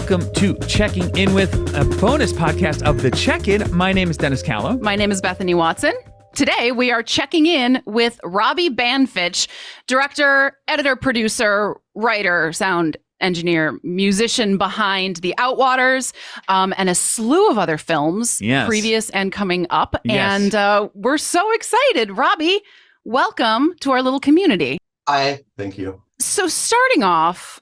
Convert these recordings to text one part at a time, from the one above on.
welcome to Checking In With, a bonus podcast of The Check-In. My name is Dennis Cahlo. My name is Bethany Watson. Today, we are checking in with Robbie Banfitch, director, editor, producer, writer, sound engineer, musician behind The Outwaters, and a slew of other films, previous and coming up. Yes. And we're so excited. Robbie, welcome to our little community. Hi, thank you. So starting off,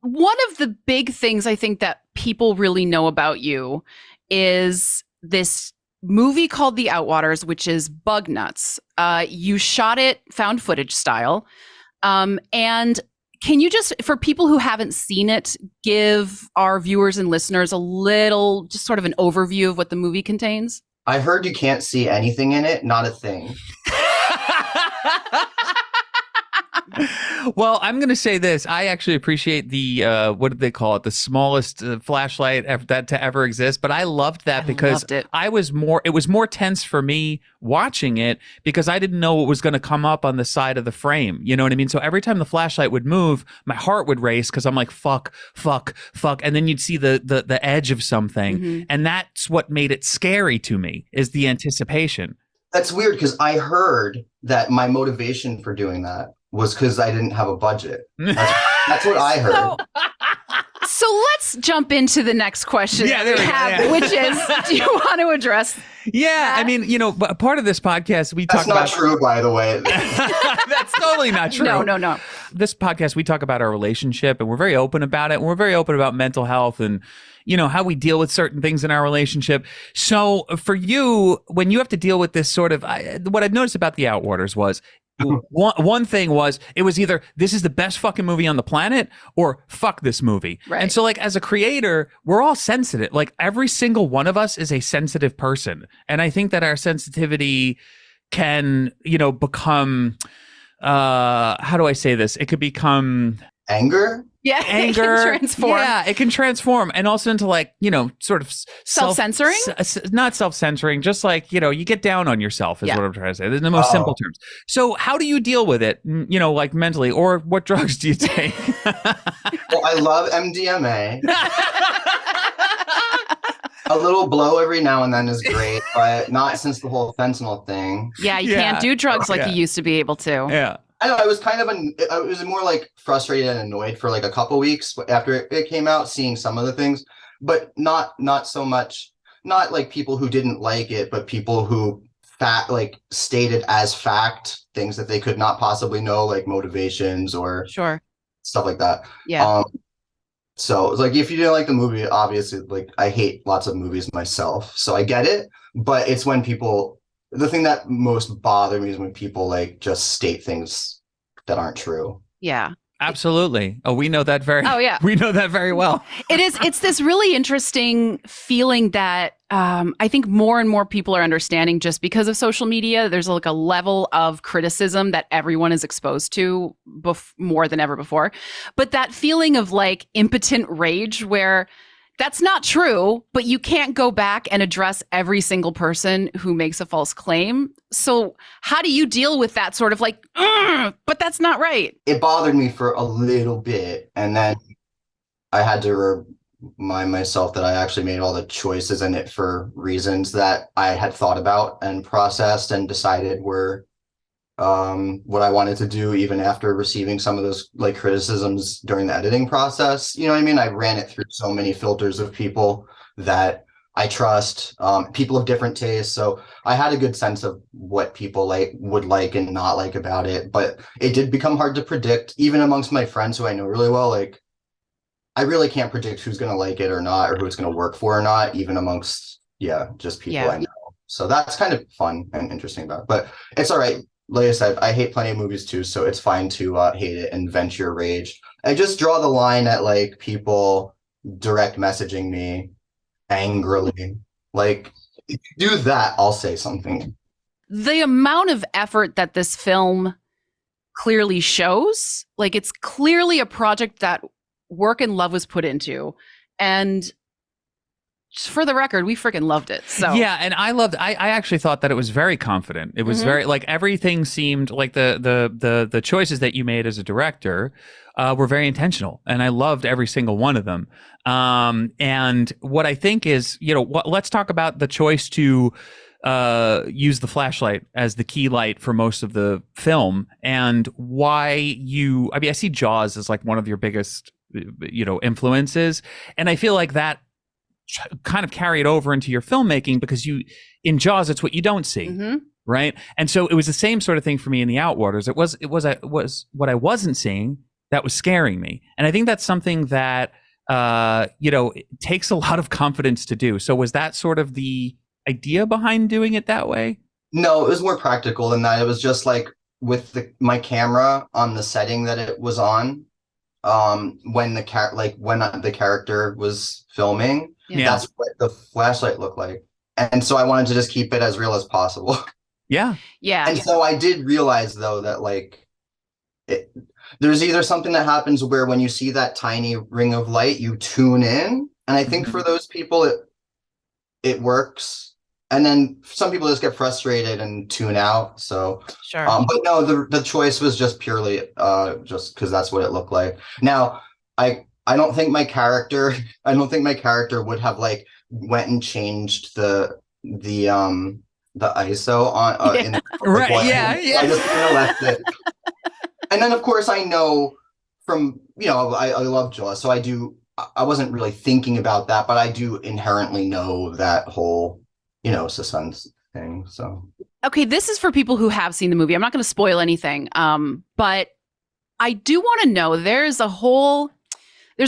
one of the big things I think that people really know about you is this movie called The Outwaters, which is bug nuts. You shot it found footage style. And can you just, for people who haven't seen it, give our viewers and listeners a little, just sort of an overview of what the movie contains? I heard you can't see anything in it, not a thing. Well, I'm going to say this. I actually appreciate the, what did they call it? The smallest flashlight that to ever exist. But I loved that because it was more tense for me watching it because I didn't know what was going to come up on the side of the frame. You know what I mean? So every time the flashlight would move, my heart would race because I'm like, fuck. And then you'd see the edge of something. Mm-hmm. And that's what made it scary to me, is the anticipation. That's weird because I heard that my motivation for doing that was because I didn't have a budget. That's what I heard. So let's jump into the next question which is, do you want to address that? I mean, part of this podcast, we talk about... That's not true, by the way. That's totally not true. No. This podcast, we talk about our relationship, and we're very open about it. And we're very open about mental health and, how we deal with certain things in our relationship. So for you, when you have to deal with this sort of... what I've noticed about The Outwaters was... One thing was, it was either this is the best fucking movie on the planet or fuck this movie. Right. And so like as a creator, we're all sensitive. Like every single one of us is a sensitive person. And I think that our sensitivity can, become, how do I say this? It could become... Anger? Yeah, anger. It can transform. Yeah, it can transform. And also into like, sort of self-censoring? Not self-censoring, just like, you get down on yourself is what I'm trying to say. In the most simple terms. So how do you deal with it, like mentally, or what drugs do you take? Well, I love MDMA. A little blow every now and then is great, but not since the whole fentanyl thing. Yeah, you can't do drugs like you used to be able to. Yeah. I know, I was I was more like frustrated and annoyed for like a couple weeks after it came out, seeing some of the things, but not so much, not like people who didn't like it, but people who stated as fact things that they could not possibly know, like motivations or stuff like that. Yeah. So it's like, if you didn't like the movie, obviously, like I hate lots of movies myself, so I get it, but it's when people... The thing that most bothers me is when people just state things that aren't true. Yeah. Absolutely. Oh, we know that we know that very well. It's this really interesting feeling that I think more and more people are understanding just because of social media. There's like a level of criticism that everyone is exposed to more than ever before. But that feeling of like impotent rage where that's not true, but you can't go back and address every single person who makes a false claim. So how do you deal with that sort of like, but that's not right? It bothered me for a little bit. And then I had to remind myself that I actually made all the choices in it for reasons that I had thought about and processed and decided were what I wanted to do, even after receiving some of those criticisms during the editing process. You know what I mean? I ran it through so many filters of people that I trust, people of different tastes. So I had a good sense of what people would like and not like about it. But it did become hard to predict, even amongst my friends who I know really well. Like, I really can't predict who's going to like it or not, or who it's going to work for or not, even amongst, just people I know. So that's kind of fun and interesting about it. But it's all right. Like I said, I hate plenty of movies too, so it's fine to hate it and vent your rage. I just draw the line at people direct messaging me angrily. Like, if you do that, I'll say something. The amount of effort that this film clearly shows, it's clearly a project that work and love was put into. And for the record, we freaking loved it. So yeah, and I actually thought that it was very confident. It was very like everything seemed like the choices that you made as a director were very intentional, and I loved every single one of them. And what I think is, let's talk about the choice to use the flashlight as the key light for most of the film, and why I see Jaws as like one of your biggest influences, and I feel like that kind of carried over into your filmmaking, because in Jaws it's what you don't see, right? And so it was the same sort of thing for me in the Outwaters. It was what I wasn't seeing that was scaring me, and I think that's something that it takes a lot of confidence to do. So was that sort of the idea behind doing it that way? No, it was more practical than that. It was just like with my camera on the setting that it was on, when the character was filming, that's what the flashlight looked like. And so I wanted to just keep it as real as possible. Yeah. And so I did realize though that there's either something that happens where when you see that tiny ring of light, you tune in. And I think for those people, it works. And then some people just get frustrated and tune out. So, sure. But no, the choice was just purely just because that's what it looked like. Now, I don't think my character would have like went and changed the ISO on in the right. Yeah. I just kind of left it. And then of course I know from I love Jaws, so I wasn't really thinking about that, but I do inherently know that whole suspense thing. So okay, this is for people who have seen the movie. I'm not going to spoil anything, but I do want to know there's a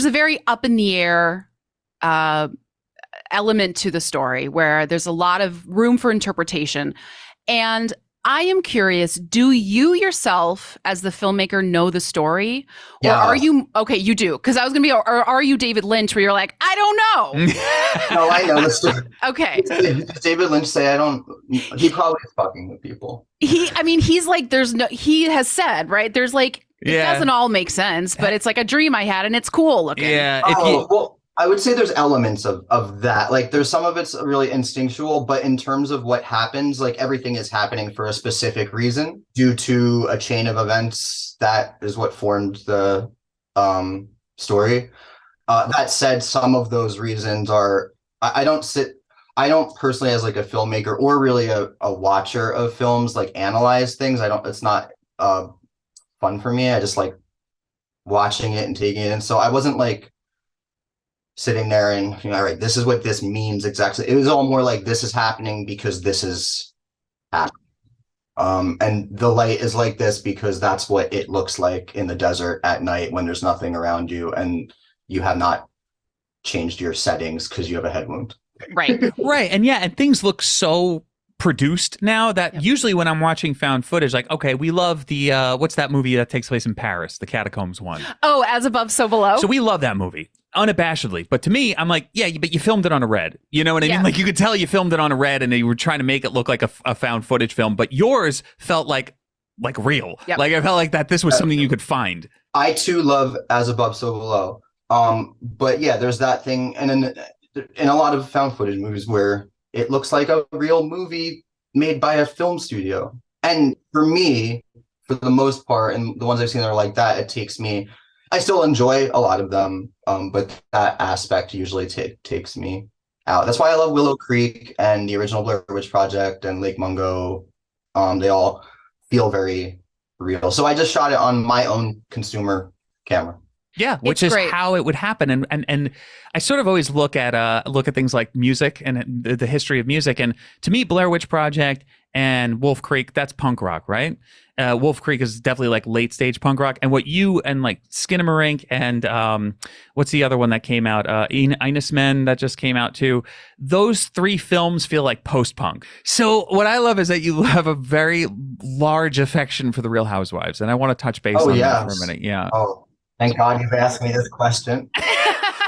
very up in the air element to the story where there's a lot of room for interpretation. And I am curious, do you yourself as the filmmaker know the story? Or are you, okay, you do. Because I was going to be, or are you David Lynch where you're like, I don't know. No, I know the story. Okay. Does David Lynch say he probably is fucking with people. He's like, he has said, right? There's like, it doesn't all make sense, but it's like a dream I had and it's cool looking. Yeah. Well, I would say there's elements of that. Like there's some of it's really instinctual, but in terms of what happens, like everything is happening for a specific reason due to a chain of events. That is what formed the story. That said, some of those reasons are, I don't personally as like a filmmaker or really a watcher of films, like analyze things. It's not fun for me. I just like watching it and taking it in. So I wasn't like sitting there and all right, this is what this means exactly. It was all more like this is happening because this is happening. And the light is like this because that's what it looks like in the desert at night when there's nothing around you and you have not changed your settings because you have a head wound. Right. Right. And things look so produced now that usually when I'm watching found footage, like, okay, we love the what's that movie that takes place in Paris, the Catacombs one? Oh, As Above, So Below. So we love that movie unabashedly, but to me, I'm like, yeah, but you filmed it on a red. You know what I mean? Like you could tell you filmed it on a red, and you were trying to make it look like a found footage film, but yours felt like real. Yep. Like I felt like that this was something you could find. I too love As Above, So Below. But yeah, there's that thing, and then in a lot of found footage movies where it looks like a real movie made by a film studio. And for me, for the most part, and the ones I've seen that are like that, I still enjoy a lot of them, but that aspect usually takes me out. That's why I love Willow Creek and the original Blair Witch Project and Lake Mungo. They all feel very real. So I just shot it on my own consumer camera. Yeah, which is great. How it would happen, and I sort of always look at things like music and the history of music, and to me, Blair Witch Project and Wolf Creek, that's punk rock, right? Wolf Creek is definitely like late stage punk rock, and what you and like Skinamarink and what's the other one that came out? Ines Men that just came out too. Those three films feel like post punk. So what I love is that you have a very large affection for the Real Housewives, and I want to touch base on that for a minute. Yeah. Oh. Thank God you've asked me this question.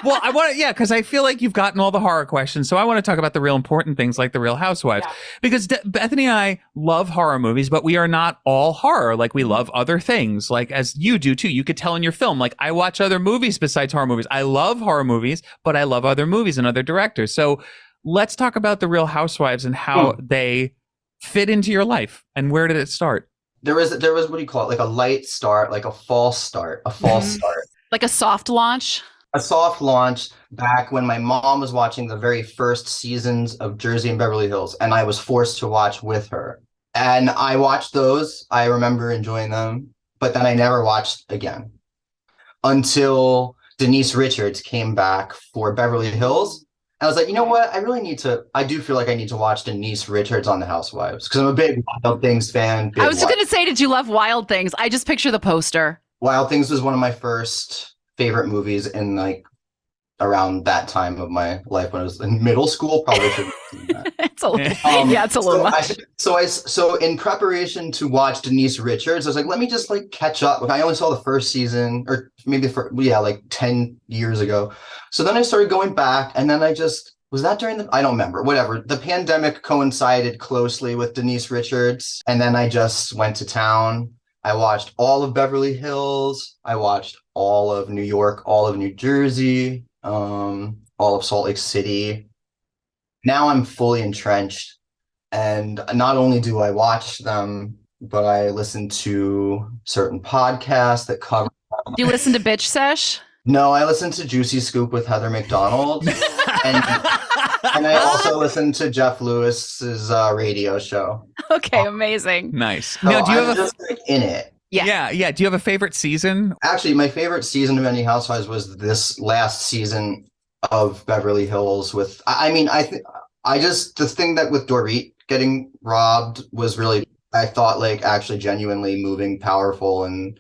Well, I want to, yeah, because I feel like you've gotten all the horror questions. So I want to talk about the real important things like the Real Housewives. Yeah. Because Bethany and I love horror movies, but we are not all horror. Like, we love other things, like as you do too. You could tell in your film, like, I watch other movies besides horror movies. I love horror movies, but I love other movies and other directors. So let's talk about the Real Housewives and how they fit into your life. And where did it start? There was, what do you call it? Like a light start, like a false start, start. Like a soft launch? A soft launch back when my mom was watching the very first seasons of Jersey and Beverly Hills, and I was forced to watch with her. And I watched those. I remember enjoying them, but then I never watched again until Denise Richards came back for Beverly Hills. I was like, you know what? I do feel like I need to watch Denise Richards on The Housewives because I'm a big Wild Things fan. I was going to say, did you love Wild Things? I just picture the poster. Wild Things was one of my first favorite movies in like around that time of my life when I was in middle school. Probably should have seen that. It's a little, it's a little much. So in preparation to watch Denise Richards, I was like, let me just like catch up. I only saw the first season, or maybe like 10 years ago. So then I started going back, and then was that during I don't remember, whatever. The pandemic coincided closely with Denise Richards, and then I just went to town. I watched all of Beverly Hills. I watched all of New York, all of New Jersey, all of Salt Lake City. Now I'm fully entrenched. And not only do I watch them, but I listen to certain podcasts that cover them. Do you listen to Bitch Sesh? No, I listen to Juicy Scoop with Heather McDonald. And I also listen to Jeff Lewis's radio show. Okay, amazing. Nice. So now, do you have just like in it? Yeah. Do you have a favorite season? Actually, my favorite season of Any Housewives was this last season of Beverly Hills. The thing that with Dorit getting robbed was really, I thought, like actually genuinely moving, powerful, and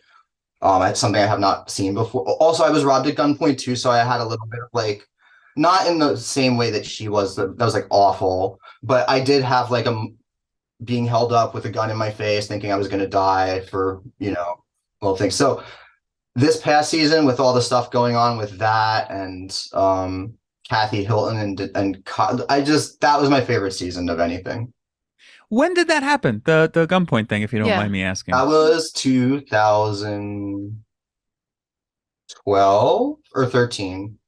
something I have not seen before. Also, I was robbed at gunpoint too, so I had a little bit of like, not in the same way that she was, that was like awful, but I did have like being held up with a gun in my face, thinking I was going to die for, little things. So this past season, with all the stuff going on with that and Kathy Hilton that was my favorite season of anything. When did that happen? The gunpoint thing, if you don't mind me asking. That was 2012 or 13.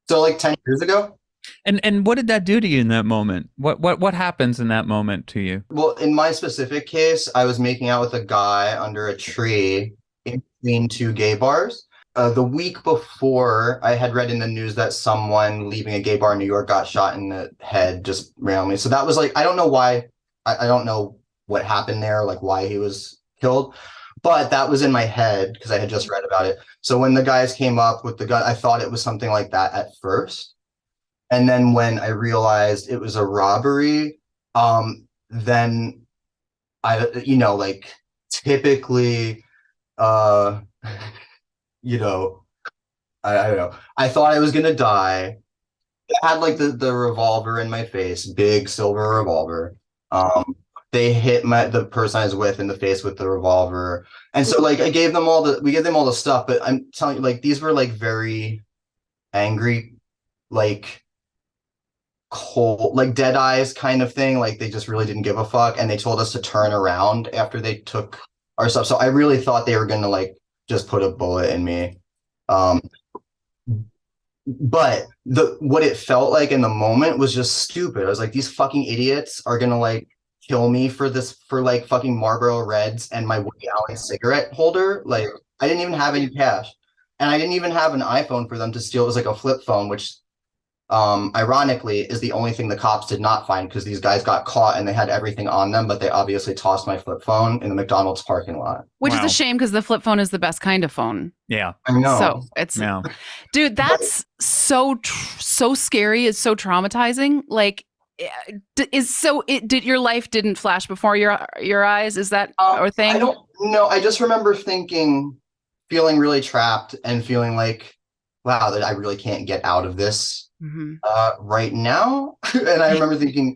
So like 10 years ago. And what did that do to you in that moment? What happens in that moment to you? Well, in my specific case, I was making out with a guy under a tree in between two gay bars. The week before, I had read in the news that someone leaving a gay bar in New York got shot in the head just randomly. So that was like, I don't know why. I don't know what happened there, like why he was killed. But that was in my head because I had just read about it. So when the guys came up with the gun, I thought it was something like that at first. And then when I realized it was a robbery, then I, typically, I don't know. I thought I was going to die. I had like the revolver in my face, big silver revolver. They hit the person I was with in the face with the revolver. And so like we gave them all the stuff, but I'm telling you, like, these were like very angry, like cold, like dead eyes kind of thing. Like they just really didn't give a fuck. And they told us to turn around after they took our stuff. So I really thought they were going to like just put a bullet in me. But what it felt like in the moment was just stupid. I was like, these fucking idiots are going to like kill me for like fucking Marlboro Reds and my Woody Allen cigarette holder. Like I didn't even have any cash, and I didn't even have an iPhone for them to steal. It was like a flip phone, which ironically is the only thing the cops did not find, because these guys got caught and they had everything on them, but they obviously tossed my flip phone in the McDonald's parking lot. Which is a shame, because the flip phone is the best kind of phone. Yeah. I know. So it's, dude, that's so scary. It's so traumatizing. Like, did your life didn't flash before your eyes? Is that a thing? I don't know. I just remember feeling really trapped and feeling like, wow, that I really can't get out of this right now. And I remember thinking,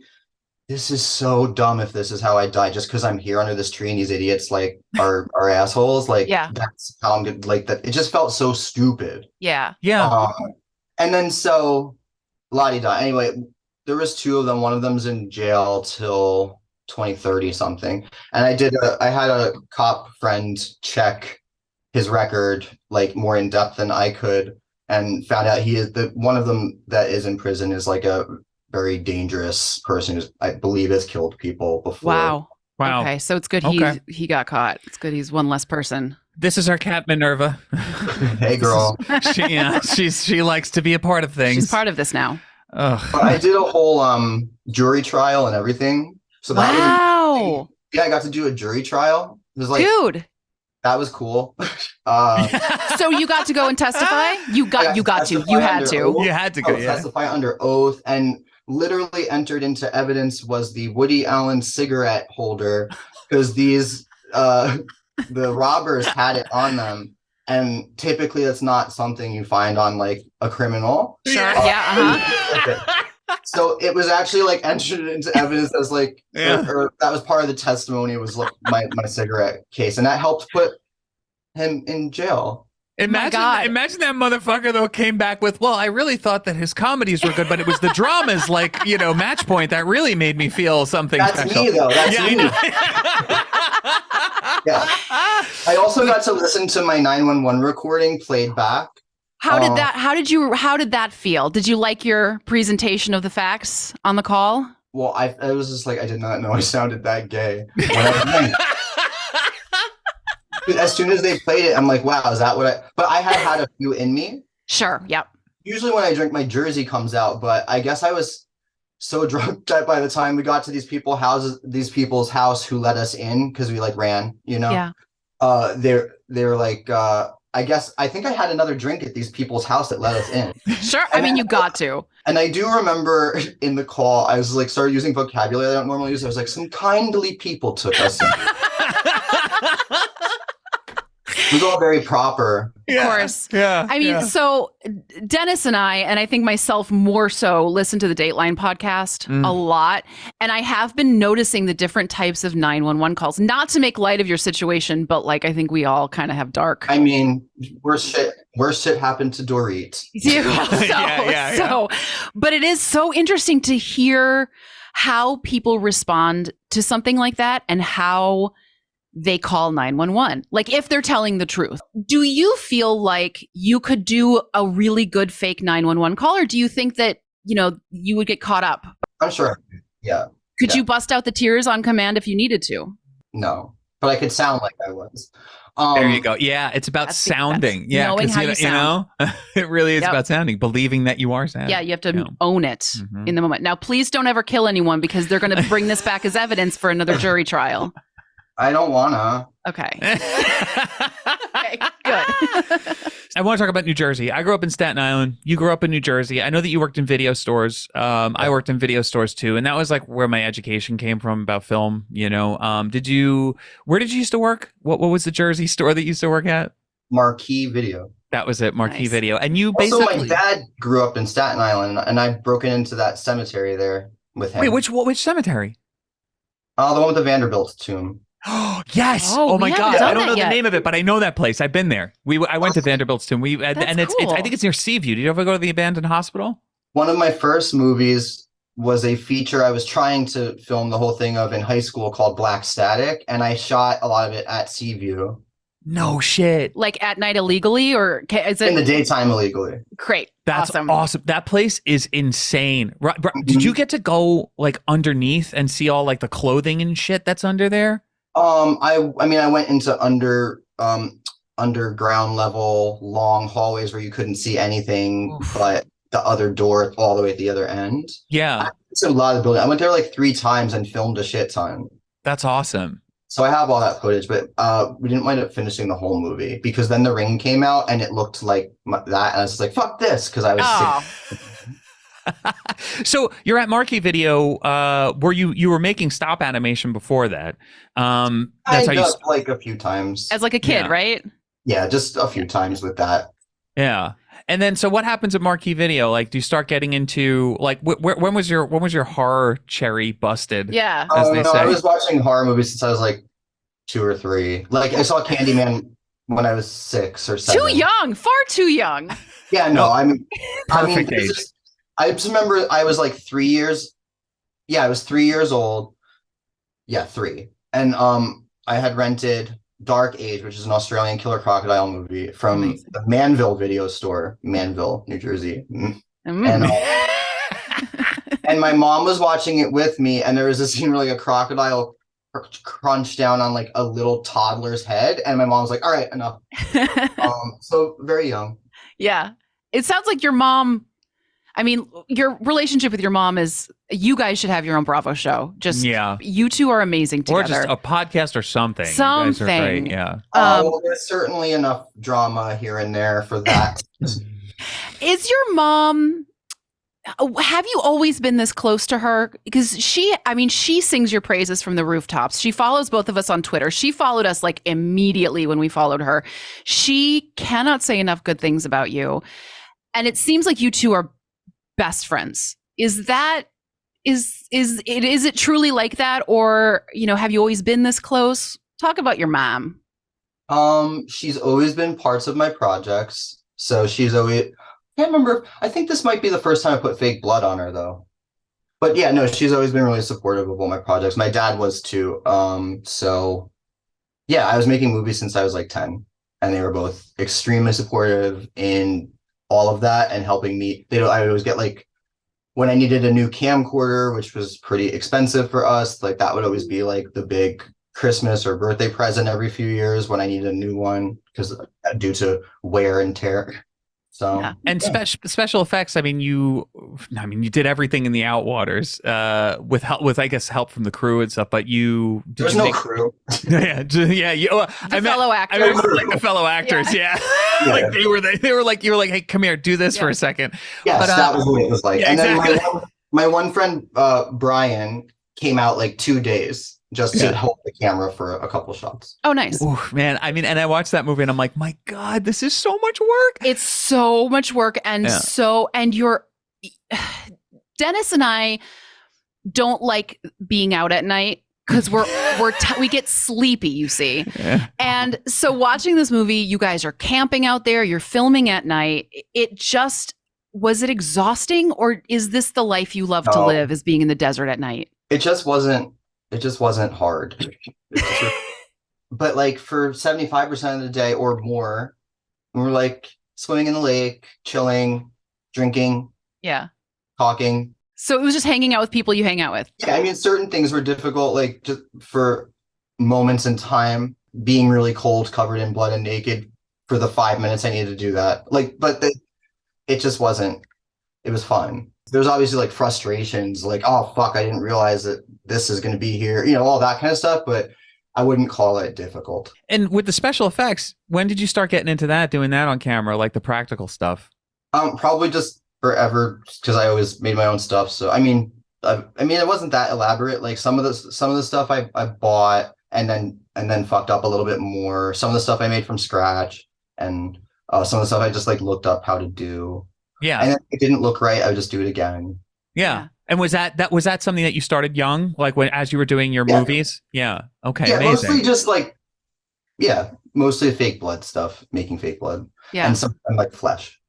this is so dumb if this is how I die, just because I'm here under this tree and these idiots like are assholes. Like, that's how I'm good. Like that. It just felt so stupid. Yeah. Yeah. And then so la-di-da. Anyway, there was two of them. One of them's in jail till 2030 something. And I had a cop friend check his record like more in depth than I could, and found out he is the one of them that is in prison is like a very dangerous person who I believe has killed people before. Wow. Wow. Okay, so it's good he got caught. It's good he's one less person. This is our cat Minerva. Hey, girl. She likes to be a part of things. She's part of this now. Ugh. But I did a whole jury trial and everything. So that Wow. I got to do a jury trial. It was like, Dude. that was cool. So you got to go and testify? You had to. You had to go, yeah. Testify under oath, and literally entered into evidence was the Woody Allen cigarette holder, because these the robbers had it on them, and typically that's not something you find on like a criminal. Sure. Yeah. So it was actually like entered into evidence as like, or that was part of the testimony, was like my cigarette case, and that helped put him in jail. Imagine that motherfucker though came back with, well, I really thought that his comedies were good, but it was the dramas like, Match Point that really made me feel something special. That's me though. That's me. Yeah. I also got to listen to my 911 recording played back. How did that feel? Did you like your presentation of the facts on the call? Well, I was just like, I did not know I sounded that gay. As soon as they played it, I'm like, wow, is that what but I had a few in me. Sure. Yep. Usually when I drink, my Jersey comes out, but I guess I was so drunk that by the time we got to these people's house who let us in, because we like ran, Yeah. They were like, I think I had another drink at these people's house that let us in. Sure. I mean, you got to. And I do remember in the call, I was like, started using vocabulary I don't normally use. I was like, some kindly people took us in. It was all very proper. Of course. Yeah. I mean, so Dennis and I think myself more so, listen to the Dateline podcast a lot. And I have been noticing the different types of 911 calls, not to make light of your situation, but like, I think we all kind of have dark. I mean, worst shit happened to Dorit. But it is so interesting to hear how people respond to something like that and how they call 911. Like if they're telling the truth. Do you feel like you could do a really good fake 911 call, or do you think that, you would get caught up? I'm sure. Yeah. Could you bust out the tears on command if you needed to? No, but I could sound like I was. There you go. Yeah, it's about sounding. Yeah, knowing how you sound. It really is about sounding, believing that you are sounding. Yeah, you have to own it in the moment. Now, please don't ever kill anyone, because they're going to bring this back as evidence for another jury trial. I don't wanna. Okay. Okay, good. I want to talk about New Jersey. I grew up in Staten Island. You grew up in New Jersey. I know that you worked in video stores. I worked in video stores too, and that was like where my education came from about film. Where did you used to work? What was the Jersey store that you used to work at? Marquee Video. That was it, Marquee Video. And you also, my dad grew up in Staten Island, and I've broken into that cemetery there with him. Wait, which cemetery? The one with the Vanderbilt tomb. Oh yes! Oh my God! I don't know the name of it, but I know that place. I've been there. I went to Vanderbilt's tomb. It's I think it's near Seaview. Did you ever go to the abandoned hospital? One of my first movies was a feature I was trying to film the whole thing of in high school called Black Static, and I shot a lot of it at Seaview. No shit! Like at night illegally, or is it in the daytime illegally? Great, that's awesome. That place is insane. Did you get to go like underneath and see all like the clothing and shit that's under there? I went into underground level long hallways where you couldn't see anything but the other door all the way at the other end. Yeah. It's a lot of building. I went there like 3 times and filmed a shit ton. That's awesome. So I have all that footage, but we didn't wind up finishing the whole movie because then The Ring came out and it looked like that. And I was just like, fuck this. Cause I was sick. So you're at Marquee Video, where you were making stop animation before that. That's how you like a few times as like a kid, right? Yeah, just a few times with that. Yeah, and then so what happens at Marquee Video? Like, do you start getting into like when was your horror cherry busted? Yeah, as they say. I was watching horror movies since I was like 2 or 3. Like I saw Candyman when I was 6 or 7. Too young, far too young. Yeah, no, perfect age. I just remember I was like 3 years. Yeah, I was 3 years old. Yeah, 3. And I had rented Dark Age, which is an Australian killer crocodile movie from the Manville video store, Manville, New Jersey. And and my mom was watching it with me, and there was a scene where like a crocodile crunched down on like a little toddler's head, and my mom was like, "All right, enough." So very young. Yeah, it sounds like your mom. I mean, your relationship with your mom is, you guys should have your own Bravo show. Just, you two are amazing together. Or just a podcast or something. Something. You guys are great, yeah. Well, there's certainly enough drama here and there for that. Is your mom, have you always been this close to her? Because she sings your praises from the rooftops. She follows both of us on Twitter. She followed us like immediately when we followed her. She cannot say enough good things about you. And it seems like you two are best friends. Is it truly like that? Or, have you always been this close? Talk about your mom. She's always been parts of my projects. So she's always, I can't remember. I think this might be the first time I put fake blood on her though. But yeah, no, she's always been really supportive of all my projects. My dad was too. So yeah, I was making movies since I was like 10, and they were both extremely supportive in all of that and helping me. I always get like, when I needed a new camcorder, which was pretty expensive for us, like that would always be like the big Christmas or birthday present every few years when I needed a new one, because due to wear and tear. So and special effects. I mean, you did everything in the Outwaters with I guess help from the crew and stuff. But there's no crew. Fellow actors. I remember like the fellow actors. Yeah. Like they were like, you were like, hey, come here, do this for a second. Yes, that was what it was like. Yeah, and then my one friend Brian came out like 2 days just to hold the camera for a couple shots. Oh, nice. Ooh, man. I mean, and I watched that movie and I'm like, my God, this is so much work. It's so much work. And Dennis and I don't like being out at night because we get sleepy, you see. Yeah. And so watching this movie, you guys are camping out there, you're filming at night. Was it exhausting, or is this the life you love to live, is being in the desert at night? It just wasn't hard. But like for 75% of the day or more, we were like swimming in the lake, chilling, drinking, talking. So it was just hanging out with people you hang out with. Yeah, I mean, certain things were difficult, like just for moments in time, being really cold, covered in blood and naked for the 5 minutes I needed to do that. Like, but it just wasn't, it was fun. There's obviously like frustrations, like, oh, fuck, I didn't realize that this is going to be here, all that kind of stuff, but I wouldn't call it difficult. And with the special effects, when did you start getting into that, doing that on camera, like the practical stuff? Probably just forever, because I always made my own stuff. So I mean, it wasn't that elaborate. Like some of the stuff I bought and then fucked up a little bit more. Some of the stuff I made from scratch, and some of the stuff I just like looked up how to do. Yeah, and if it didn't look right, I would just do it again. Yeah. And was that something that you started young, like as you were doing your movies? Yeah. Okay. Yeah, amazing. Mostly just like, mostly fake blood stuff, making fake blood. Yeah. And some like flesh.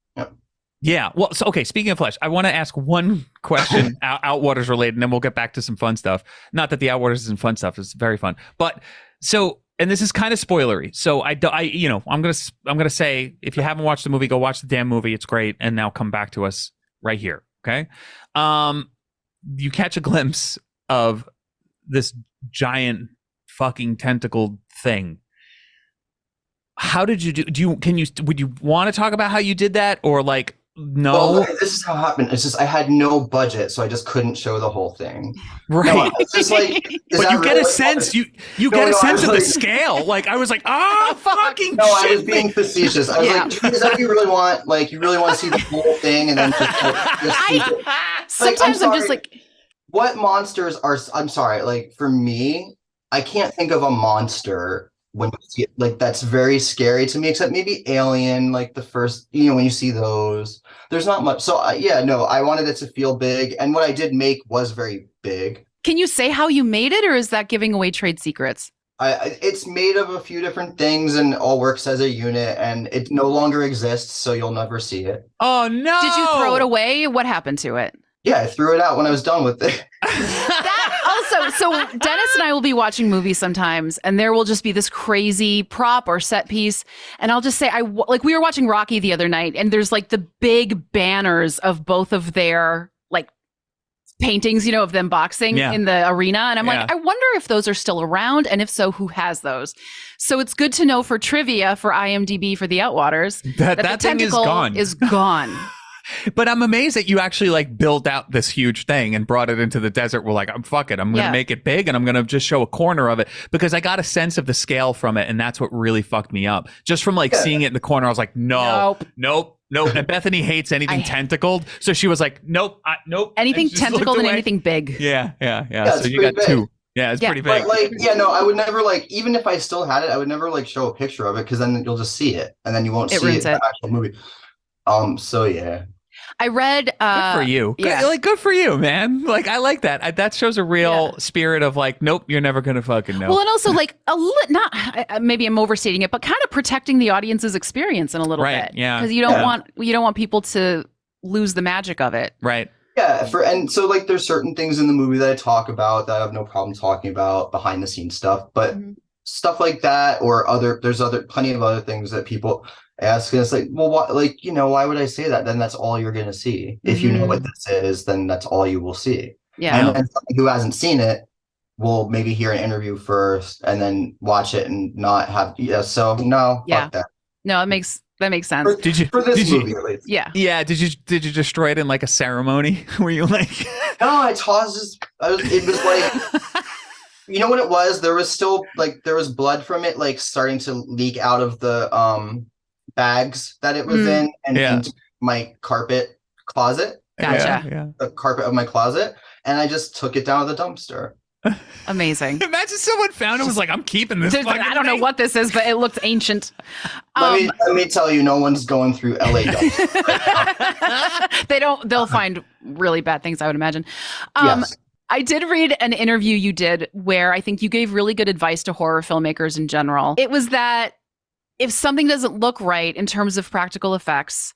Yeah. Well, so, okay. Speaking of flesh, I want to ask one question, Outwaters related, and then we'll get back to some fun stuff. Not that the Outwaters isn't fun stuff; it's very fun. But so, and this is kind of spoilery. So I'm gonna say, if you haven't watched the movie, go watch the damn movie. It's great, and now come back to us right here. Okay. You catch a glimpse of this giant fucking tentacled thing. How did you would you want to talk about how you did that, or like? No, well, this is how it happened. It's just I had no budget, so I just couldn't show the whole thing. Right. No, it's just like, but you get a sense. You get a sense of the scale. Like I was like, fucking. No, shit. I was being facetious. I was like, is that what you really want? Like you really want to see the whole thing, and then sometimes I'm just like, what monsters are? I'm sorry. Like for me, I can't think of a monster. When you see it, like that's very scary to me, except maybe Alien, like the first, when you see those, there's not much. So I wanted it to feel big, and what I did make was very big. Can you say how you made it, or is that giving away trade secrets? It's made of a few different things and all works as a unit, and it no longer exists, so you'll never see it. Oh no! Did you throw it away? What happened to it? Yeah, I threw it out when I was done with it. That also, so Dennis and I will be watching movies sometimes, and there will just be this crazy prop or set piece, and I'll just say, like we were watching Rocky the other night, and there's like the big banners of both of their like paintings, of them boxing in the arena, and I'm like, I wonder if those are still around, and if so, who has those? So it's good to know for trivia for IMDb for the Outwaters that the thing is gone. But I'm amazed that you actually like built out this huge thing and brought it into the desert. We're like, fuck it. I'm going to make it big and I'm going to just show a corner of it, because I got a sense of the scale from it. And that's what really fucked me up. Just from like seeing it in the corner, I was like, nope. And Bethany hates anything tentacled. So she was like, nope. Anything tentacled and anything big. Yeah. So you got big. Two. Yeah, it's pretty big. But I would never even if I still had it, I would never show a picture of it, because then you'll just see it and then you won't see it in the actual movie. So yeah. I read good for you. Good for you, man. Like, I like that. That shows a real spirit of like, nope, you're never gonna fucking know. Well, and also like maybe I'm overstating it, but kind of protecting the audience's experience in a little bit. Yeah. Because you don't want people to lose the magic of it. Right. Yeah, and so like there's certain things in the movie that I talk about that I have no problem talking about, behind the scenes stuff, but stuff like that, or there's plenty of other things that people ask, and it's like, well, why would I say that? Then that's all you're going to see. If you know what this is, then that's all you will see. Yeah. And somebody who hasn't seen it will maybe hear an interview first and then watch it and not have. So no. Fuck that. No, that makes sense. For this movie at least? Yeah. Yeah. Did you destroy it in like a ceremony? Were you like? No, I tossed it was like. You know what it was? There was still there was blood from it, like starting to leak out of the bags that it was in, and into my carpet closet. Gotcha. Yeah. The carpet of my closet, and I just took it down to the dumpster. Amazing. Imagine someone found it, was like, I'm keeping this. I don't know what this is, but it looks ancient. Let me tell you, no one's going through LA dumpsters right now. They'll find really bad things, I would imagine. Yes. I did read an interview you did where I think you gave really good advice to horror filmmakers in general. It was that if something doesn't look right in terms of practical effects,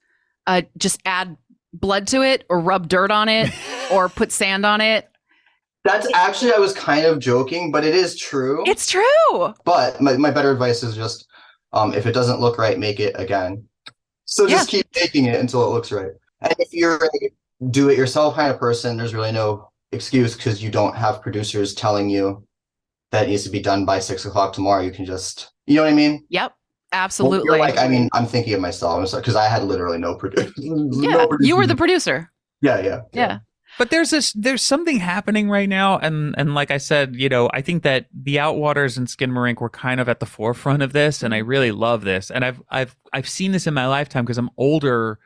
just add blood to it, or rub dirt on it, or put sand on it. That's actually, I was kind of joking, but it is true. It's true. But my better advice is just, if it doesn't look right, make it again. So just keep making it until it looks right. And if you're a do-it-yourself kind of person, there's really no excuse, because you don't have producers telling you that it needs to be done by 6 o'clock tomorrow. You can just, you know what I mean? Yep. Absolutely. Well, I'm thinking of myself, because I had literally no producer. You were the producer. Yeah. But there's something happening right now, and like I said, I think that the Outwaters and Skinamarink were kind of at the forefront of this, and I really love this. And I've seen this in my lifetime, because I'm older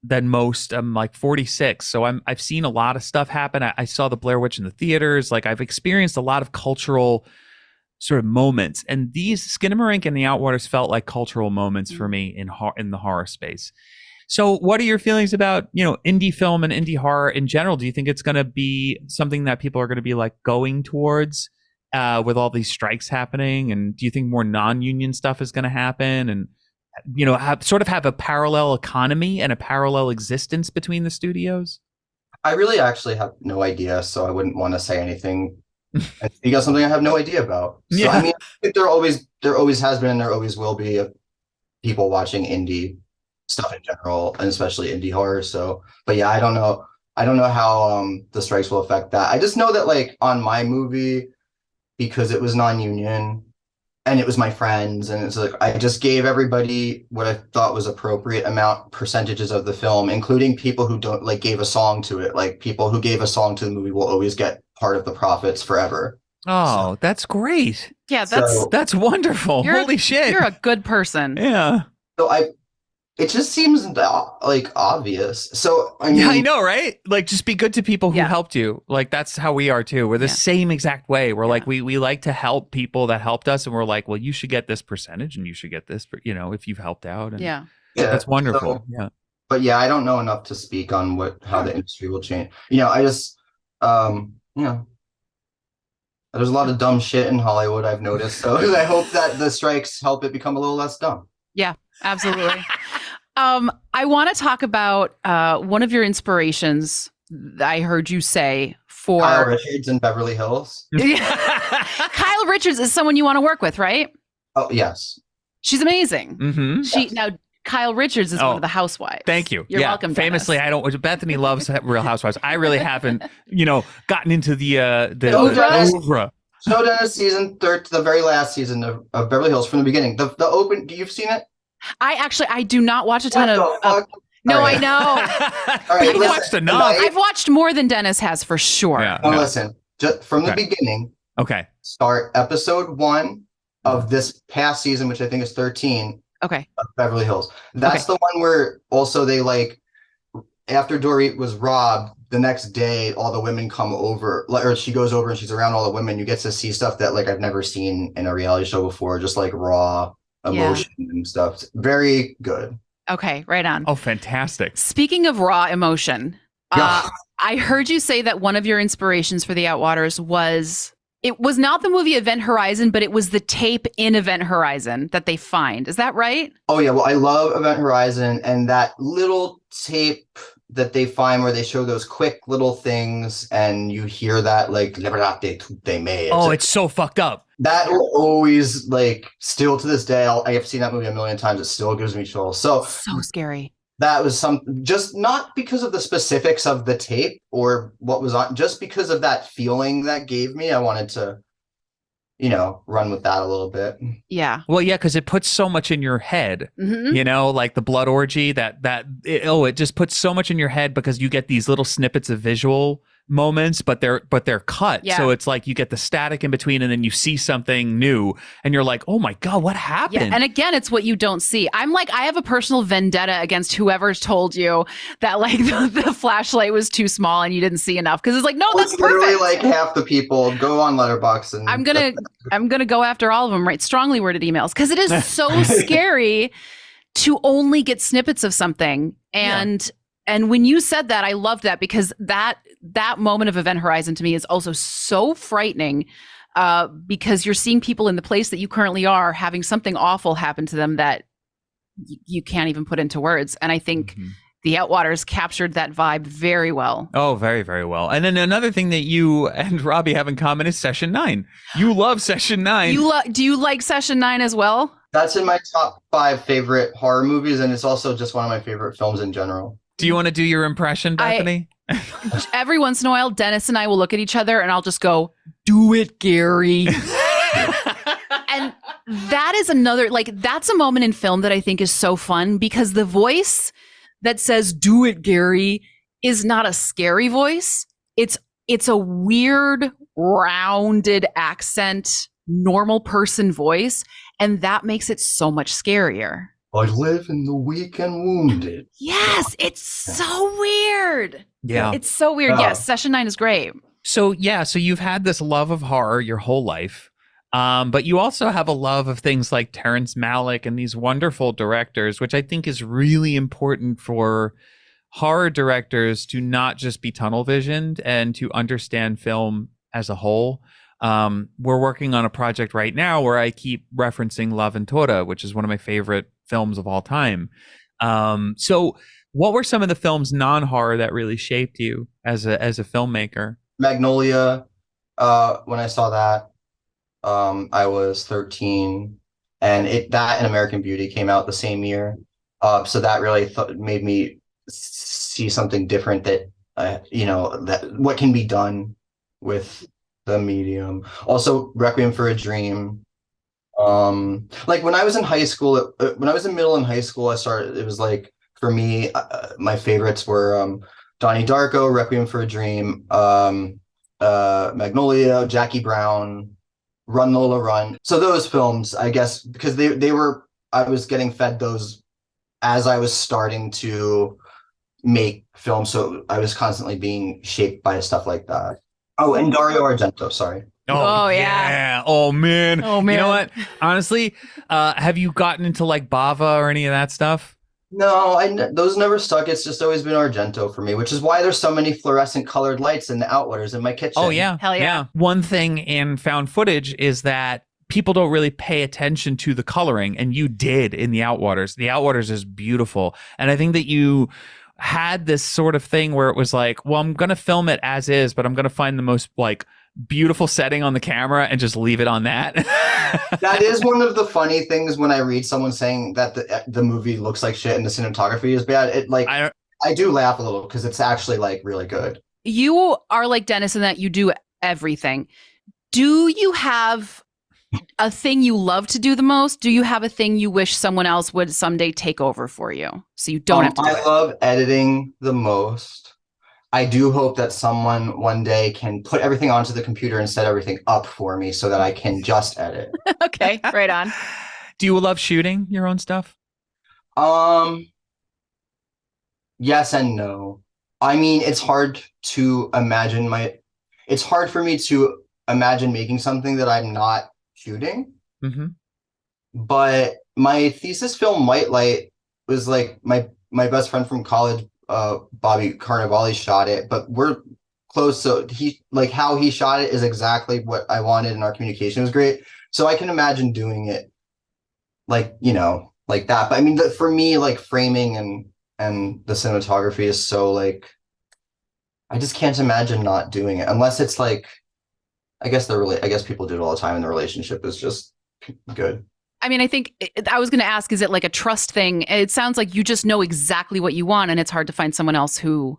than most. I'm like 46, so I've seen a lot of stuff happen. I saw the Blair Witch in the theaters. Like, I've experienced a lot of cultural sort of moments, and these Skinamarink and the Outwaters felt like cultural moments for me in the horror space. So what are your feelings about indie film and indie horror in general? Do you think it's going to be something that people are going to be like going towards with all these strikes happening? And do you think more non-union stuff is going to happen, and have a parallel economy and a parallel existence between the studios? I really actually have no idea, so I wouldn't want to say anything. You got something I have no idea about. So I mean, I think there always has been, and there always will be people watching indie stuff in general, and especially indie horror. So, but yeah, I don't know how the strikes will affect that. I just know that like on my movie, because it was non-union, and it was my friends, and it's like I just gave everybody what I thought was appropriate percentages of the film, including people who don't gave a song to it. Like, people who gave a song to the movie will always get part of the profits forever. Oh, that's great. Yeah, that's wonderful. Holy shit. You're a good person. Yeah. So it just seems like obvious. So I mean, yeah, I know, right? Like, just be good to people who helped you. Like, that's how we are too. We're the same exact way. We're like, we like to help people that helped us, and we're like, well, you should get this percentage, and you should get this, if you've helped out. And that's wonderful. So, but yeah, I don't know enough to speak on how the industry will change. I just, There's a lot of dumb shit in Hollywood, I've noticed. So I hope that the strikes help it become a little less dumb. Yeah, absolutely. I want to talk about one of your inspirations. I heard you say for Kyle Richards in Beverly Hills. Kyle Richards is someone you want to work with, right? Oh, yes. She's amazing. Mm-hmm. Now Kyle Richards is one of the housewives. Thank you. You're welcome, Dennis. Famously, I don't. Bethany loves Real Housewives. I really haven't, gotten into the oeuvre. So Dennis, season 3, the very last season of Beverly Hills from the beginning. The open. You've seen it? I do not watch a ton of. No, right. I know. All right, I've watched enough. I've watched more than Dennis has for sure. Yeah, listen, just from the beginning. Okay. Start episode 1 of this past season, which I think is 13. Okay. Of Beverly Hills. That's the one where also they after Dorit was robbed, the next day all the women come over, or she goes over and she's around all the women. You get to see stuff that I've never seen in a reality show before, just raw emotion and stuff. It's very good. Okay, right on. Oh, fantastic. Speaking of raw emotion, I heard you say that one of your inspirations for the Outwaters was not the movie Event Horizon, but it was the tape in Event Horizon that they find. Is that right? Oh, yeah. Well, I love Event Horizon and that little tape that they find where they show those quick little things and you hear that Liberate tutte me. Oh, it's so fucked up. That will always still to this day, I have seen that movie a million times. It still gives me chills. So scary. That was just not because of the specifics of the tape or what was on, just because of that feeling that gave me. I wanted to, run with that a little bit. Yeah. Well, yeah, because it puts so much in your head, like the blood orgy it just puts so much in your head because you get these little snippets of visual moments, but they're cut. Yeah. So it's you get the static in between and then you see something new and you're like, oh my God, what happened? Yeah. And again, it's what you don't see. I have a personal vendetta against whoever's told you that the flashlight was too small and you didn't see enough. Cause it's no, that's literally perfect. Half the people go on Letterboxd and I'm gonna go after all of them, write strongly worded emails. Cause it is so scary to only get snippets of something. And when you said that, I loved that because that moment of Event Horizon to me is also so frightening because you're seeing people in the place that you currently are having something awful happen to them that you can't even put into words. And I think the Outwaters captured that vibe very well. Oh, very, very well. And then another thing that you and Robbie have in common is Session 9. You love Session 9. Do you like Session 9 as well? That's in my top 5 favorite horror movies, and it's also just one of my favorite films in general. Do you want to do your impression, Bethany? Every once in a while, Dennis and I will look at each other and I'll just go, do it, Gary. And that is another, that's a moment in film that I think is so fun because the voice that says, do it, Gary, is not a scary voice. It's a weird, rounded accent, normal person voice. And that makes it so much scarier. I live in the weak and wounded. Yes, it's so weird. Yeah. It's so weird. Yes, Session 9 is great. So you've had this love of horror your whole life. But you also have a love of things like Terrence Malick and these wonderful directors, which I think is really important for horror directors to not just be tunnel visioned and to understand film as a whole. We're working on a project right now where I keep referencing La Ventura, which is one of my favorite films of all time. So what were some of the films non-horror that really shaped you as a filmmaker? Magnolia, when I saw that, I was 13, and that and American Beauty came out the same year. So that really made me see something different that what can be done with the medium. Also, Requiem for a Dream. When I was in high school, when I was in middle and high school, it was for me, my favorites were Donnie Darko, Requiem for a Dream, Magnolia, Jackie Brown, Run Lola Run. So those films, I guess, because I was getting fed those as I was starting to make films. So I was constantly being shaped by stuff like that. Oh, and Dario Argento, sorry. Oh yeah. Oh man. Oh man. You know what? Honestly, have you gotten into Bava or any of that stuff? No, those never stuck. It's just always been Argento for me, which is why there's so many fluorescent colored lights in the Outwaters in my kitchen. Oh yeah. Hell yeah. One thing in found footage is that people don't really pay attention to the coloring, and you did in the Outwaters. The Outwaters is beautiful. And I think that you had this sort of thing where it was like, well, I'm going to film it as is, but I'm going to find the most like beautiful setting on the camera and just leave it on that. That is one of the funny things when I read someone saying that the movie looks like shit and the cinematography is bad. It like I do laugh a little because it's actually like really good. You are like Dennis in that you do everything. Do you have a thing you love to do the most? Do you have a thing you wish someone else would someday take over for you so you don't have to do it? I love editing the most. I do hope that someone one day can put everything onto the computer and set everything up for me so that I can just edit. Okay, right on. Do you love shooting your own stuff? Yes and no. I mean, it's hard for me to imagine making something that I'm not shooting. Mm-hmm. But my thesis film, White Light, was like my best friend from college, Bobby Carnevale, shot it, but we're close. So how he shot it is exactly what I wanted, and our communication was great. So I can imagine doing it like that. But I mean, for me, like framing and the cinematography is so like, I just can't imagine not doing it unless it's like, I guess people do it all the time and the relationship is just good. I mean, I think I was going to ask, is it like a trust thing? It sounds like you just know exactly what you want and it's hard to find someone else who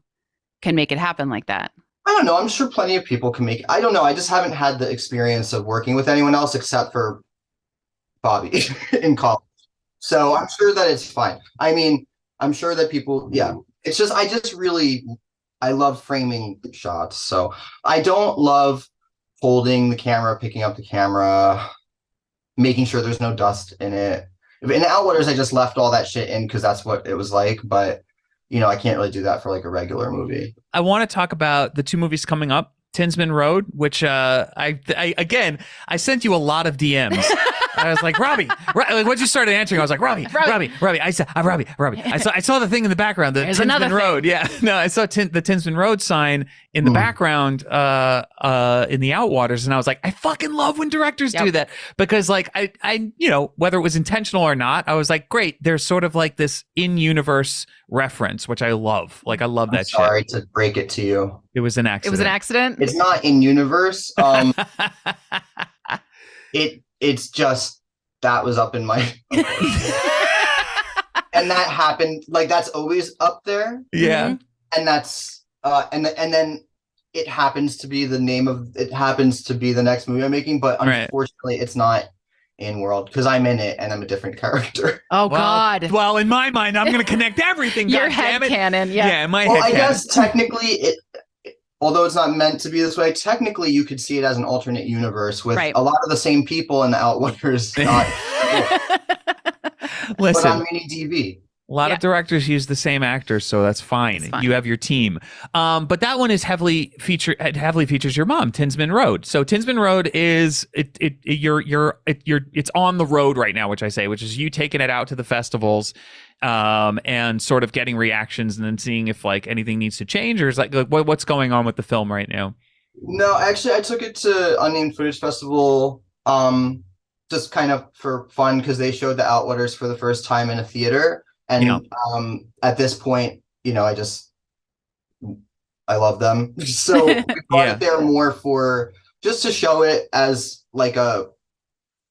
can make it happen like that. I don't know. I'm sure plenty of people can make it. I don't know. I just haven't had the experience of working with anyone else except for Bobby in college. So I'm sure that it's fine. I mean, I'm sure that people, yeah. It's just, I love framing shots. So I don't love holding the camera, picking up the camera, making sure there's no dust in it. In Outwaters, I just left all that shit in because that's what it was like. But, I can't really do that for like a regular movie. I want to talk about the two movies coming up. Tinsman Road, which I sent you a lot of DMs. I was like, Robbie, like once you started answering, I was like, Robbie. I said, Robbie. I saw the thing in the background, the Tinsman Road. Yeah, no, I saw the Tinsman Road sign in the background in the Outwaters, and I was like, I fucking love when directors do that because, like, I whether it was intentional or not, I was like, great. There's sort of like this in-universe reference, which I love. Like, I love that shit. Sorry to break it to you. It was an accident. It was an accident? It's not in universe. It's just that was up in my and that happened, like that's always up there. Yeah. And that's and then it happens to be the next movie I'm making, but unfortunately it's not in world because I'm in it and I'm a different character. Oh God. Well, in my mind, I'm gonna connect everything. Your head canon, yeah. In my head I guess technically although it's not meant to be this way, technically you could see it as an alternate universe with a lot of the same people in the Outwaters. Listen, but on mini DV. A lot of directors use the same actors, so that's fine. You have your team. But that one is heavily features your mom, Tinsman Road. So Tinsman Road is it's on the road right now, which is you taking it out to the festivals, and sort of getting reactions and then seeing if like anything needs to change, or is like what's going on with the film right now? No, actually, I took it to Unnamed Footage Festival, just kind of for fun because they showed the Outwaters for the first time in a theater. And at this point, I love them. So we brought it there more for just to show it as like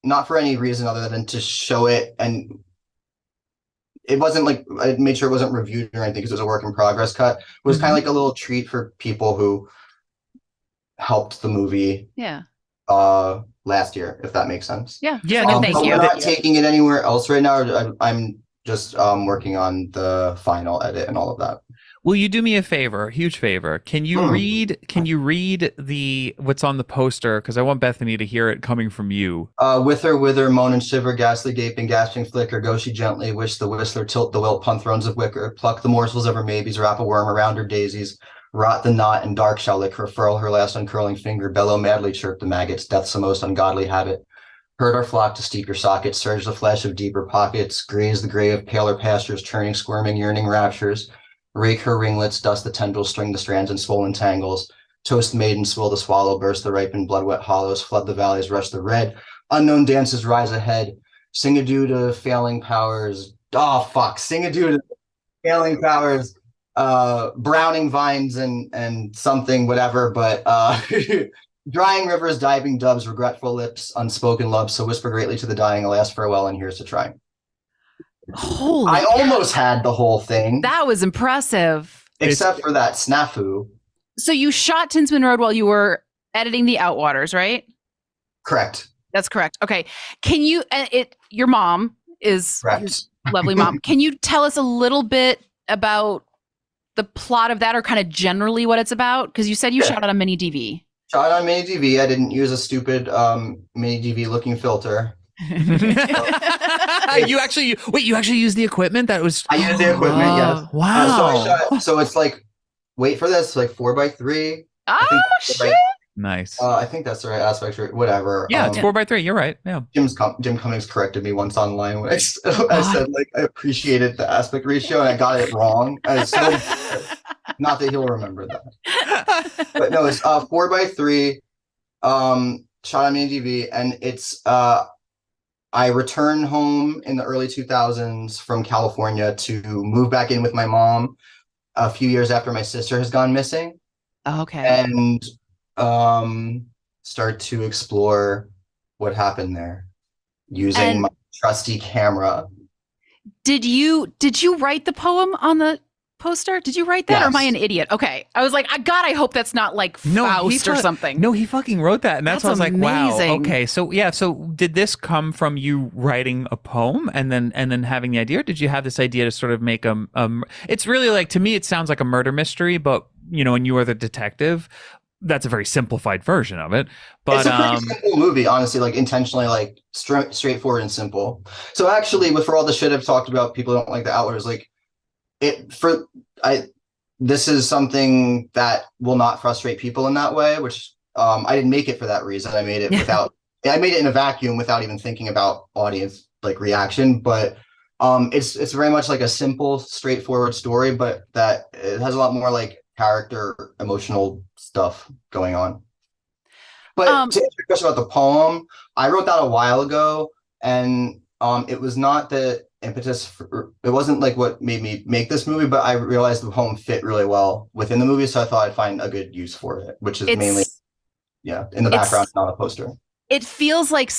not for any reason other than to show it. And it wasn't like, I made sure it wasn't reviewed or anything because it was a work in progress cut. It was kind of like a little treat for people who helped the movie. Yeah. Last year, if that makes sense. Yeah. Yeah. No, thank you. We're not taking it anywhere else right now. I'm just working on the final edit and all of that. Will you do me a favor, huge favor? Can you read the what's on the poster? Because I want Bethany to hear it coming from you. Wither, moan and shiver, ghastly gaping, gasping flicker, go she gently, wish the whistler, tilt the wilt, pun thrones of wicker, pluck the morsels of her maybes, wrap a worm around her daisies, rot the knot and dark shall lick her, furl her last uncurling finger, bellow madly, chirp the maggots, death's the most ungodly habit. Herd our flock to steeper sockets, surge the flesh of deeper pockets, graze the gray of paler pastures, turning, squirming, yearning raptures, rake her ringlets, dust the tendrils, string the strands in swollen tangles, toast the maiden, swill the swallow, burst the ripened blood-wet hollows, flood the valleys, rush the red, unknown dances rise ahead, sing adieu to failing powers, sing adieu to failing powers, browning vines and something, whatever, but drying rivers, diving doves, regretful lips, unspoken love. So whisper greatly to the dying, a last farewell, and here's to trying. Holy! I almost had the whole thing. That was impressive. Except for that snafu. So you shot Tinsman Road while you were editing the Outwaters, right? Correct. That's correct. Okay. Can you? Your mom is correct. Lovely mom. Can you tell us a little bit about the plot of that, or kind of generally what it's about? Because you said you shot it on mini DV. Shot on mini DV. I didn't use a stupid mini DV looking filter. You actually used the equipment that was. I used the equipment. Yes. Wow. So it's like, wait for this, like 4x3. Oh shit! Right. Nice. I think that's the right aspect. Whatever. Yeah, it's 4x3. You're right. Yeah. Jim Cummings corrected me once online when I said like I appreciated the aspect ratio and I got it wrong. Not that he'll remember that. But no, it's 4x3. Shot on mini DV, and it's I returned home in the early 2000s from California to move back in with my mom a few years after my sister has gone missing. Okay. And start to explore what happened there using my trusty camera. Did you write the poem on the poster? Did you write that? Yes. Or am I an idiot? Okay. I was like, I hope that's not like Faust or something. No, he fucking wrote that. And that's why I was like, amazing. Wow. Okay. So yeah. So did this come from you writing a poem and then having the idea? Or did you have this idea to sort of make it's really like, to me, it sounds like a murder mystery, but and you are the detective. That's a very simplified version of it, but it's a pretty simple movie, honestly. Like intentionally, like straightforward and simple. So actually, for all the shit I've talked about, people don't like the Outwaters. Like this is something that will not frustrate people in that way. Which I didn't make it for that reason. I made it I made it in a vacuum without even thinking about audience like reaction. But it's very much like a simple, straightforward story, but that it has a lot more like character, emotional stuff going on. But to answer your question about the poem, I wrote that a while ago, and it was not the impetus it wasn't like what made me make this movie, but I realized the poem fit really well within the movie, so I thought I'd find a good use for it, which is mainly in the background, not a poster. It feels like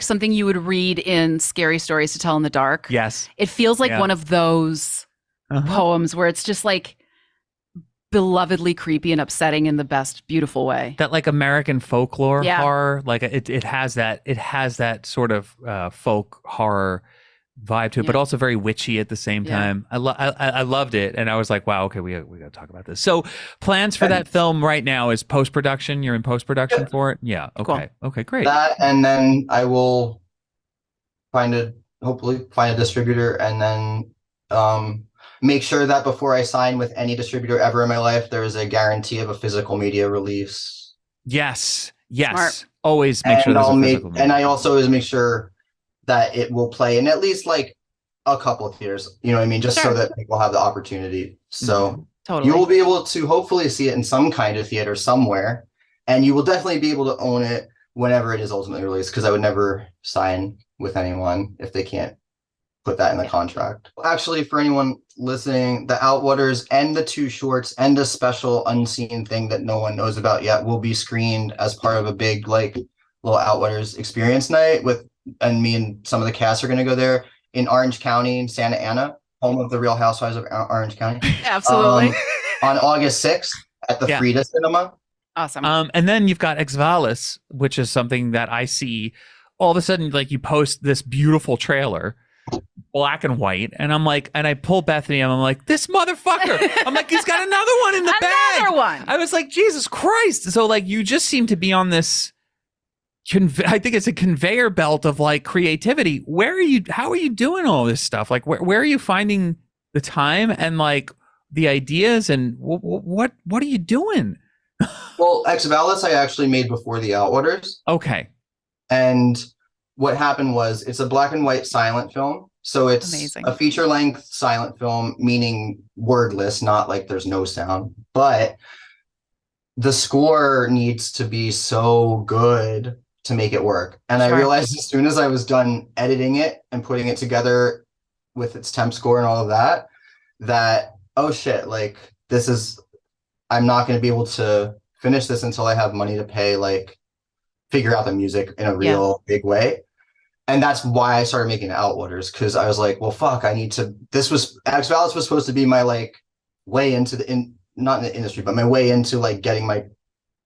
something you would read in Scary Stories to Tell in the Dark. Yes. It feels like one of those poems where it's just like belovedly creepy and upsetting in the best beautiful way. That like American folklore horror, like it has that sort of folk horror vibe to it, but also very witchy at the same time. I loved it, and I was like, wow, okay, we got to talk about this. So plans for that film right now is post-production. You're in post-production for it. Yeah. Okay. Cool. Okay. Great. That, and then I will hopefully find a distributor, and then make sure that before I sign with any distributor ever in my life, there is a guarantee of a physical media release. Yes. Smart. Always make sure there's a physical media. And I also always make sure that it will play in at least like a couple of theaters. You know what I mean? Just so that people have the opportunity. So totally. You will be able to hopefully see it in some kind of theater somewhere, and you will definitely be able to own it whenever it is ultimately released, because I would never sign with anyone if they can't put that in the contract. Actually, for anyone listening, the Outwaters and the 2 shorts and a special unseen thing that no one knows about yet will be screened as part of a big like little Outwaters experience night and me and some of the cast are going to go there in Orange County, in Santa Ana, home of the Real Housewives of Orange County. Absolutely. On August 6th at the Frida Cinema. Awesome. And then you've got Exvalis, which is something that I see all of a sudden, like you post this beautiful trailer, black and white, and I'm like, and I pull Bethany and I'm like, this motherfucker. I'm like, he's got another one in the bag. Another one. I was like, Jesus Christ. So like, you just seem to be on this, I think it's a conveyor belt of like creativity. How are you doing all this stuff? Like, where are you finding the time and like the ideas, and what are you doing? Well, Exvalis I actually made before the Outwaters. Okay. And what happened was it's a black and white silent film. So it's Amazing. a feature length silent film, meaning wordless, not like there's no sound. But the score needs to be so good to make it work. And I realized as soon as I was done editing it and putting it together with its temp score and all of that, that, oh shit, like I'm not going to be able to finish this until I have money to pay, like figure out the music in a real big way. And that's why I started making Outwaters, because I was like, well, fuck, this was, Alex Vallis was supposed to be my like way into not in the industry, but my way into like getting my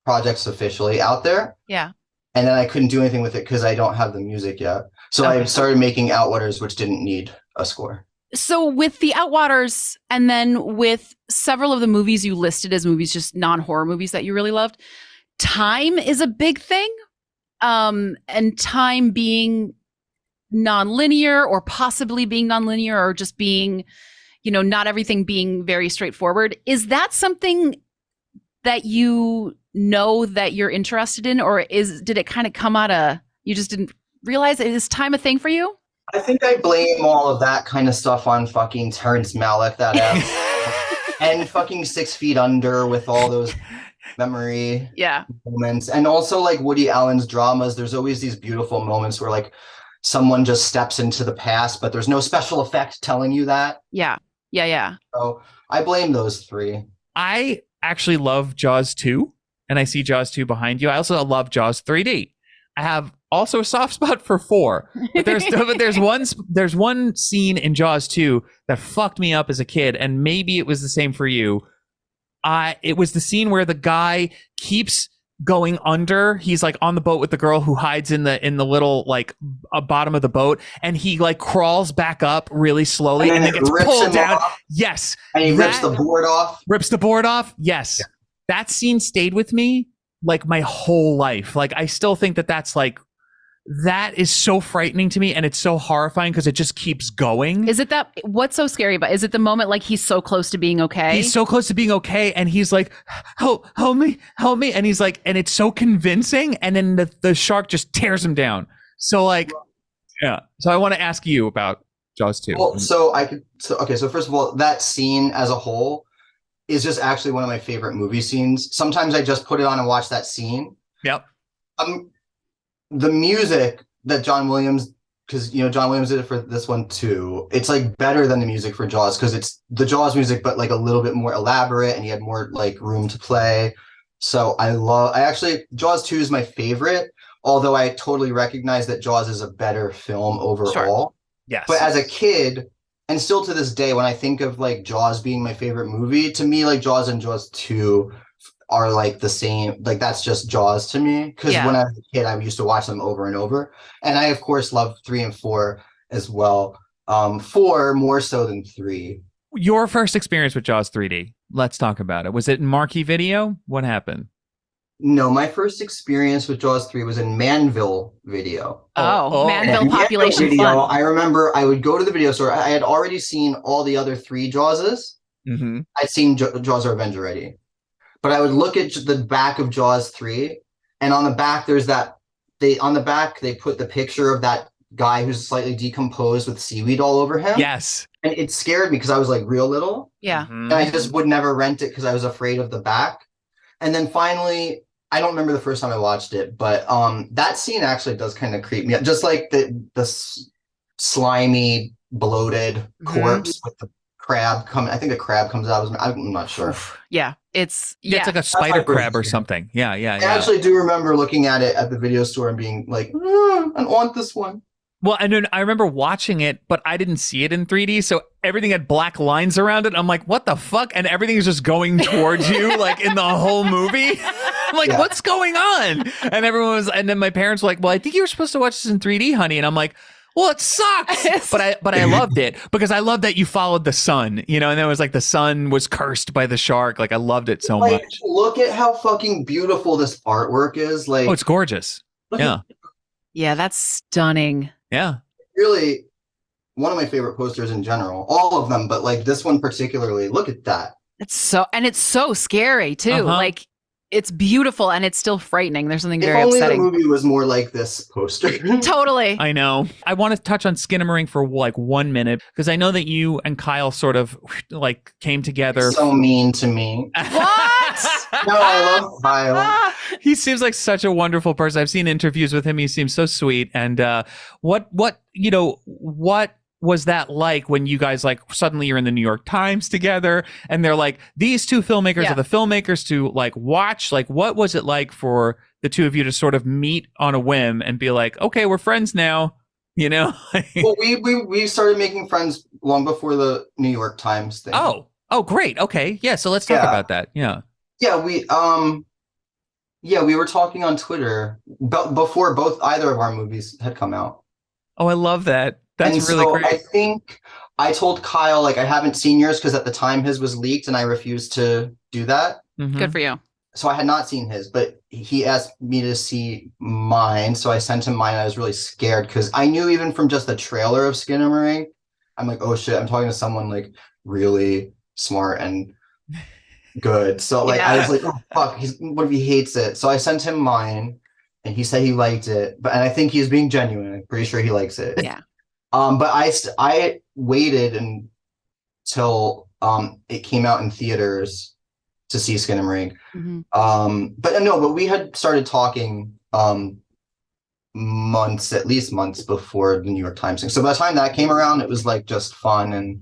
projects officially out there. Yeah. And then I couldn't do anything with it because I don't have the music yet. So I started making Outwaters, which didn't need a score. So with the Outwaters, and then with several of the movies you listed as movies, just non-horror movies that you really loved, time is a big thing. And time being non-linear, or possibly being non-linear, or just being, not everything being very straightforward. Is that something that you know that you're interested in, or did it kind of come out of, you just didn't realize it? Is time a thing for you? I think I blame all of that kind of stuff on fucking Terrence Malick, that ass, and fucking 6 Feet Under with all those memory moments. And also like Woody Allen's dramas, there's always these beautiful moments where like someone just steps into the past, but there's no special effect telling you that. Yeah. So I blame those three. I actually love Jaws 2, and I see Jaws 2 behind you. I also love Jaws 3D. I have also a soft spot for 4, but there's one scene in Jaws 2 that fucked me up as a kid, and maybe it was the same for you. It was the scene where the guy keeps going under. He's like on the boat with the girl who hides in the little like bottom of the boat, and he like crawls back up really slowly and then gets pulled down. Yes. And he rips the board off. Yes. Yeah. That scene stayed with me like my whole life. Like I still think that's like, that is so frightening to me, and it's so horrifying because it just keeps going. Is it that, what's so scary about, is it the moment like he's so close to being okay? He's so close to being okay, and he's like, help me. And he's like, and it's so convincing, and then the shark just tears him down. So like, yeah. So I want to ask you about Jaws 2. Well, so first of all, that scene as a whole is just actually one of my favorite movie scenes. Sometimes I just put it on and watch that scene. Yep. The music that John Williams, because John Williams did it for this one too, it's like better than the music for Jaws, because it's the Jaws music but like a little bit more elaborate, and he had more like room to play. So Jaws 2 is my favorite, although I totally recognize that Jaws is a better film overall. Sure. Yes. But as a kid, and still to this day, when I think of like Jaws being my favorite movie, to me like Jaws and Jaws 2 are like the same, like that's just Jaws to me, because when I was a kid I used to watch them over and over, and I of course love 3 and 4 as well. 4 more so than 3. Your first experience with Jaws 3D, let's talk about it. Was it in Marquee Video? What happened? No, my first experience with Jaws 3 was in Manville Video. Manville Population Video, Fun. I remember I would go to the video store. I had already seen all the other 3 Jawses. Mm-hmm. I'd seen Jaws or Revenge already. But I would look at the back of Jaws 3, and on the back there's they put the picture of that guy who's slightly decomposed with seaweed all over him. Yes. And it scared me because I was like real little. Yeah. Mm-hmm. And I just would never rent it because I was afraid of the back. And then finally, I don't remember the first time I watched it, but that scene actually does kind of creep me out. Just like the slimy, bloated corpse with the crab coming. I think a crab comes out. I'm not sure. Yeah. It's like a spider crab or something. Yeah. I actually do remember looking at it at the video store and being like, I want this one. Well, and then I remember watching it, but I didn't see it in 3D, so everything had black lines around it. I'm like, what the fuck? And everything is just going towards you, like in the whole movie. I'm like, what's going on? And then my parents were like, well, I think you were supposed to watch this in 3D, honey. And I'm like, well, it sucks. But I loved it because I loved that you followed the sun, and then it was like the sun was cursed by the shark. Like I loved it so much. Look at how fucking beautiful this artwork is. Like, oh, it's gorgeous. Yeah. Yeah, that's stunning. Yeah. Really one of my favorite posters in general. All of them, but like this one particularly. Look at that. It's so scary too. Like it's beautiful and it's still frightening. There's something very if only upsetting. the movie was more like this poster. Totally. I know. I want to touch on Skinamarink for like 1 minute because I know that you and Kyle sort of like came together. So mean to me. What? No, I love Kyle. He seems like such a wonderful person. I've seen interviews with him. He seems so sweet. And what was that like when you guys like suddenly you're in the New York Times together and they're like, these two filmmakers are the filmmakers to like watch? Like, what was it like for the two of you to sort of meet on a whim and be like, okay, we're friends now, you know? Well, we started making friends long before the New York Times thing. Oh, great. Okay. Yeah. So let's talk about that. Yeah. Yeah. We were talking on Twitter before either of our movies had come out. Oh, I love that. That's really great. I think I told Kyle, like, I haven't seen yours because at the time his was leaked and I refused to do that. Mm-hmm. Good for you. So I had not seen his, but he asked me to see mine. So I sent him mine. And I was really scared because I knew even from just the trailer of Skinamarink, I'm like, oh shit, I'm talking to someone like really smart and good. So like, I was like, oh fuck, what if he hates it? So I sent him mine and he said he liked it, and I think he's being genuine. I'm pretty sure he likes it. Yeah. But I waited until it came out in theaters to see Skinamarink. Mm-hmm. But we had started talking at least months before the New York Times thing. So by the time that came around, it was like just fun and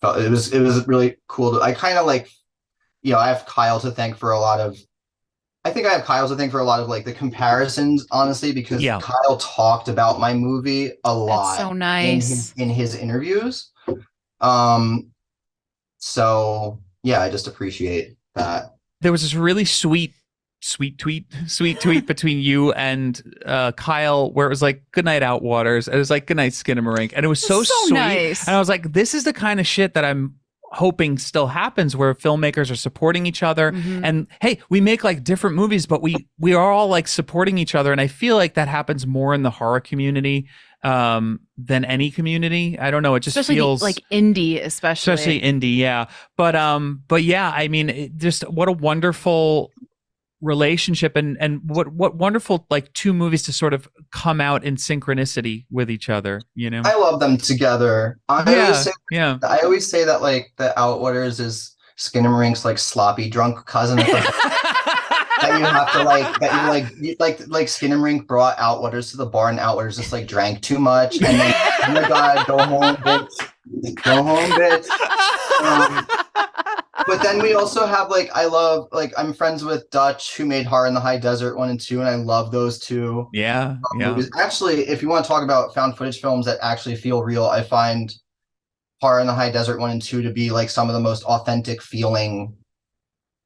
it was really cool. I kind of like, I have Kyle to thank for a lot of. I think I have Kyle to thank for a lot of like the comparisons, honestly, because Kyle talked about my movie a lot. That's so nice in his interviews. So yeah, I just appreciate that. There was this really sweet tweet between you and Kyle where it was like, good night, Outwaters. And it was like, good night, Skinamarink. And it was so sweet. Nice. And I was like, this is the kind of shit that I'm hoping still happens where filmmakers are supporting each other. Mm-hmm. And hey, we make like different movies, but we are all like supporting each other. And I feel like that happens more in the horror community than any community. I don't know. It just especially feels like indie, especially indie. Yeah. But yeah, I mean, just what a wonderful relationship and what wonderful like two movies to sort of come out in synchronicity with each other, you know. I love them together. I always say that like the Outwaters is Skinamarink's like sloppy drunk cousin. That you have to like Skinamarink brought Outwaters to the bar and Outwaters just like drank too much and then oh my god, go home bitch. But then we also have like I'm friends with Dutch who made Horror in the High Desert 1 and 2, and I love those two. Movies. Actually, if you want to talk about found footage films that actually feel real, I find Horror in the High Desert 1 and 2 to be like some of the most authentic feeling,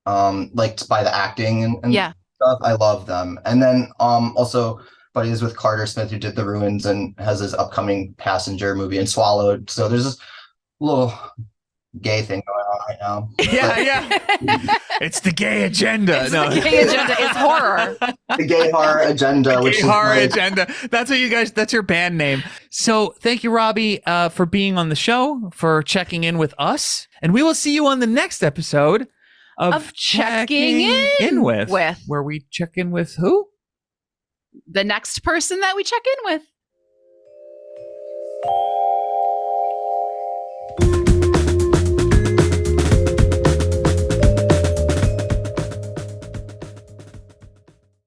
like by the acting and stuff. I love them. And then also buddies with Carter Smith who did The Ruins and has his upcoming Passenger movie and Swallowed. So there's this little gay thing going on right now. It's the gay agenda. The gay agenda. It's horror. The gay horror agenda. Agenda. That's what you guys. That's your band name. So thank you, Robbie, for being on the show, for checking in with us, and we will see you on the next episode of Checking in with, where we check in with who? The next person that we check in with.